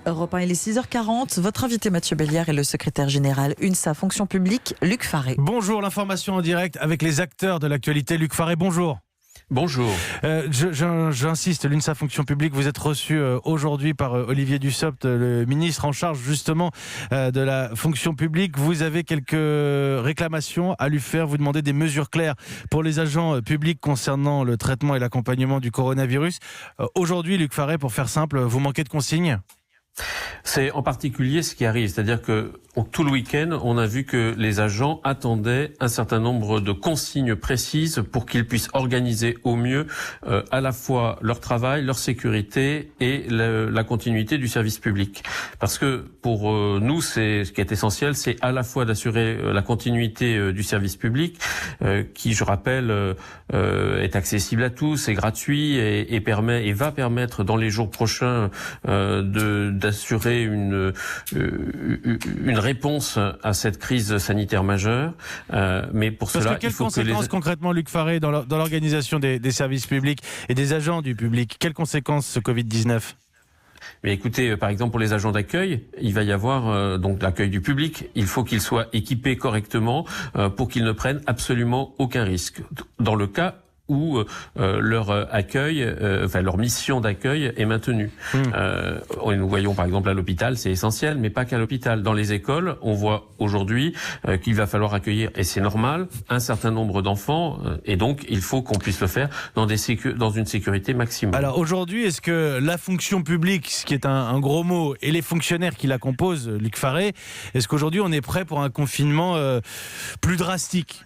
Europe 1, il est 6h40. Votre invité Mathieu Bellière est le secrétaire général UNSA Fonction publique, Luc Faré. Bonjour, l'information en direct avec les acteurs de l'actualité. Luc Faré, bonjour. Bonjour. J'insiste, l'UNSA Fonction publique, vous êtes reçu aujourd'hui par Olivier Dussopt, le ministre en charge justement de la fonction publique. Vous avez quelques réclamations à lui faire. Vous demandez des mesures claires pour les agents publics concernant le traitement et l'accompagnement du coronavirus. Aujourd'hui, Luc Faré, pour faire simple, vous manquez de consignes ? C'est en particulier ce qui arrive, c'est-à-dire que tout le week-end, on a vu que les agents attendaient un certain nombre de consignes précises pour qu'ils puissent organiser au mieux à la fois leur travail, leur sécurité et la continuité du service public. Parce que pour nous, ce qui est essentiel, c'est à la fois d'assurer la continuité du service public, qui, je rappelle, est accessible à tous, est gratuit et va permettre dans les jours prochains d'assurer une réponse à cette crise sanitaire majeure. Mais pour cela, quelles conséquences concrètement, Luc Faré, dans l'organisation des services publics et des agents du public? Quelles conséquences ce Covid-19? Mais écoutez, par exemple pour les agents d'accueil, il va y avoir donc l'accueil du public. Il faut qu'ils soient équipés correctement pour qu'ils ne prennent absolument aucun risque. Dans le cas où leur accueil, leur mission d'accueil est maintenue. Nous voyons par exemple à l'hôpital, c'est essentiel, mais pas qu'à l'hôpital. Dans les écoles, on voit aujourd'hui qu'il va falloir accueillir, et c'est normal, un certain nombre d'enfants, et donc il faut qu'on puisse le faire dans une sécurité maximum. Alors aujourd'hui, est-ce que la fonction publique, ce qui est un gros mot, et les fonctionnaires qui la composent, Luc Faré, est-ce qu'aujourd'hui on est prêt pour un confinement plus drastique ?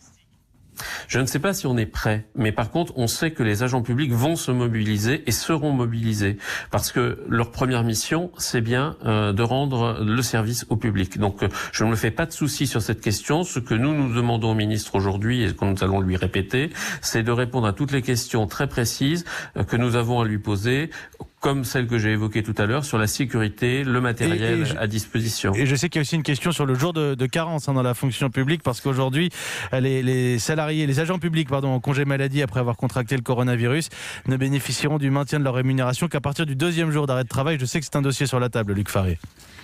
Je ne sais pas si on est prêt, mais par contre, on sait que les agents publics vont se mobiliser et seront mobilisés parce que leur première mission, c'est bien de rendre le service au public. Donc, je ne me fais pas de soucis sur cette question. Ce que nous demandons au ministre aujourd'hui et que nous allons lui répéter, c'est de répondre à toutes les questions très précises que nous avons à lui poser, comme celle que j'ai évoquée tout à l'heure, sur la sécurité, le matériel à disposition. Et je sais qu'il y a aussi une question sur le jour de carence dans la fonction publique, parce qu'aujourd'hui, les salariés, les agents publics en congé maladie après avoir contracté le coronavirus ne bénéficieront du maintien de leur rémunération qu'à partir du 2e jour d'arrêt de travail. Je sais que c'est un dossier sur la table, Luc Faré.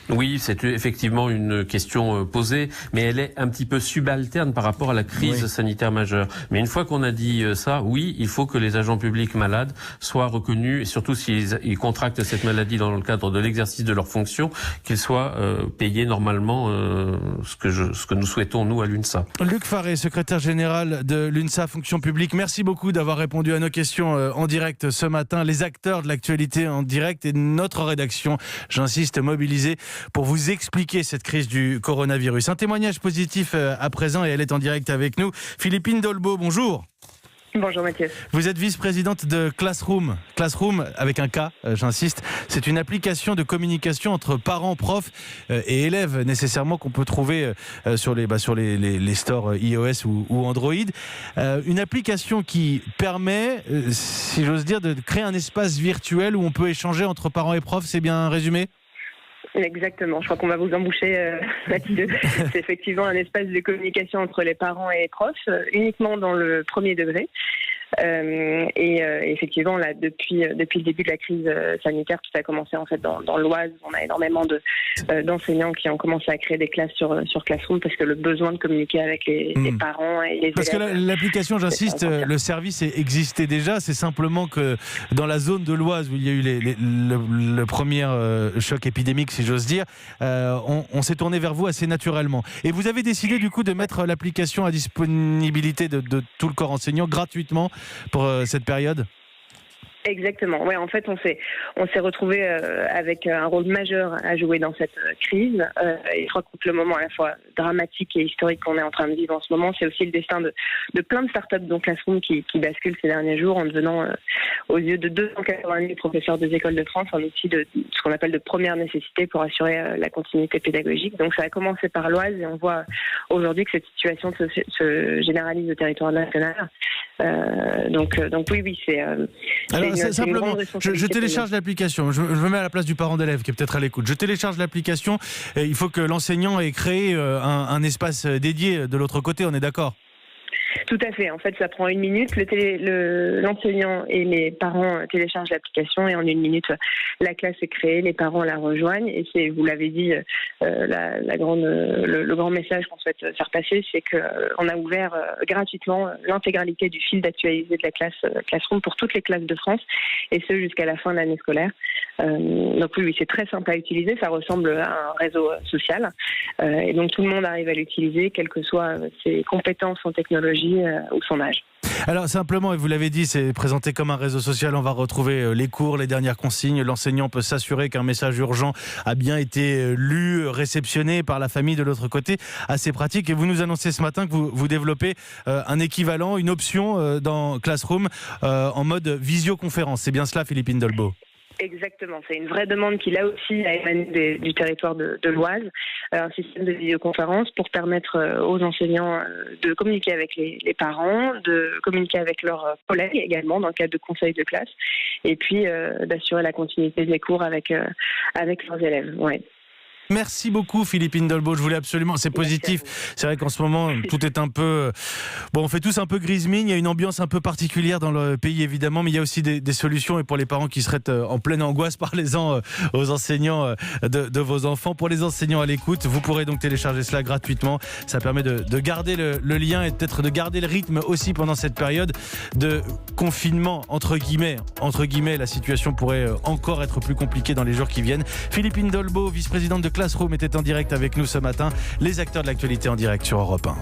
Oui, c'est effectivement une question posée, mais elle est un petit peu subalterne par rapport à la crise sanitaire majeure. Mais une fois qu'on a dit ça, oui, il faut que les agents publics malades soient reconnus, et surtout s'ils contractent cette maladie dans le cadre de l'exercice de leurs fonctions, qu'ils soient payés normalement, ce que nous souhaitons, nous, à l'UNSA. Luc Faré, secrétaire général de l'UNSA Fonction publique, merci beaucoup d'avoir répondu à nos questions en direct ce matin. Les acteurs de l'actualité en direct et notre rédaction, j'insiste, mobilisée pour vous expliquer cette crise du coronavirus. Un témoignage positif à présent, et elle est en direct avec nous. Philippine Dolbeau, bonjour. Bonjour Mathieu. Vous êtes vice-présidente de Classroom. Classroom, avec un K, j'insiste, c'est une application de communication entre parents, profs et élèves, nécessairement, qu'on peut trouver sur les stores iOS ou Android. Une application qui permet, si j'ose dire, de créer un espace virtuel où on peut échanger entre parents et profs, c'est bien résumé ? Exactement, je crois qu'on va vous emboucher Mathieu. C'est effectivement un espace de communication entre les parents et les profs, uniquement dans le premier degré. Effectivement, là, depuis le début de la crise sanitaire, tout a commencé en fait dans l'Oise. On a énormément d'enseignants qui ont commencé à créer des classes sur Classroom parce que le besoin de communiquer avec les parents et les élèves. Parce que l'application, j'insiste, le service existait déjà. C'est simplement que dans la zone de l'Oise où il y a eu le premier choc épidémique, si j'ose dire, on s'est tourné vers vous assez naturellement. Et vous avez décidé du coup de mettre l'application à disponibilité de tout le corps enseignant gratuitement pour cette période ? Exactement. Ouais, en fait, on s'est retrouvé avec un rôle majeur à jouer dans cette crise. Et je crois que le moment à la fois dramatique et historique qu'on est en train de vivre en ce moment, c'est aussi le destin de plein de startups, dont Classroom, qui basculent ces derniers jours en devenant, aux yeux de 280 000 professeurs des écoles de France, un outil de ce qu'on appelle de première nécessité pour assurer la continuité pédagogique. Donc, ça a commencé par l'Oise et on voit aujourd'hui que cette situation se généralise au territoire national. Donc oui, c'est. Alors, simplement, je télécharge l'application. Je me mets à la place du parent d'élève qui est peut-être à l'écoute. Je télécharge l'application. Et il faut que l'enseignant ait créé un espace dédié de l'autre côté. On est d'accord ? Tout à fait. En fait, ça prend 1 minute. L'enseignant et les parents téléchargent l'application et en 1 minute, la classe est créée, les parents la rejoignent. Et c'est, vous l'avez dit, le grand message qu'on souhaite faire passer, c'est qu'on a ouvert gratuitement l'intégralité du fil d'actualité de la Classroom pour toutes les classes de France, et ce jusqu'à la fin de l'année scolaire. Donc oui, c'est très simple à utiliser. Ça ressemble à un réseau social. Et donc tout le monde arrive à l'utiliser, quelles que soient ses compétences en technologie ou son âge. Alors simplement, et vous l'avez dit, c'est présenté comme un réseau social. On va retrouver les cours, les dernières consignes. L'enseignant peut s'assurer qu'un message urgent a bien été lu, réceptionné par la famille de l'autre côté. Assez pratique. Et vous nous annoncez ce matin que vous développez un équivalent, une option dans Classroom en mode visioconférence. C'est bien cela, Philippine Dolbeau? Exactement, c'est une vraie demande qui là aussi a émané du territoire de l'Oise, un système de vidéoconférence pour permettre aux enseignants de communiquer avec les parents, de communiquer avec leurs collègues également dans le cadre de conseils de classe, et puis d'assurer la continuité des cours avec leurs élèves. Ouais. Merci beaucoup Philippine Dolbeau, je voulais absolument, c'est positif. C'est vrai qu'en ce moment tout est un peu, on fait tous un peu grise-mine, il y a une ambiance un peu particulière dans le pays évidemment, mais il y a aussi des solutions, et pour les parents qui seraient en pleine angoisse, parlez-en aux enseignants de vos enfants. Pour les enseignants à l'écoute, vous pourrez donc télécharger cela gratuitement, ça permet de garder le lien et peut-être de garder le rythme aussi pendant cette période de confinement, entre guillemets, la situation pourrait encore être plus compliquée dans les jours qui viennent. Philippine Dolbeau, vice-présidente de Classroom, était en direct avec nous ce matin. Les acteurs de l'actualité en direct sur Europe 1.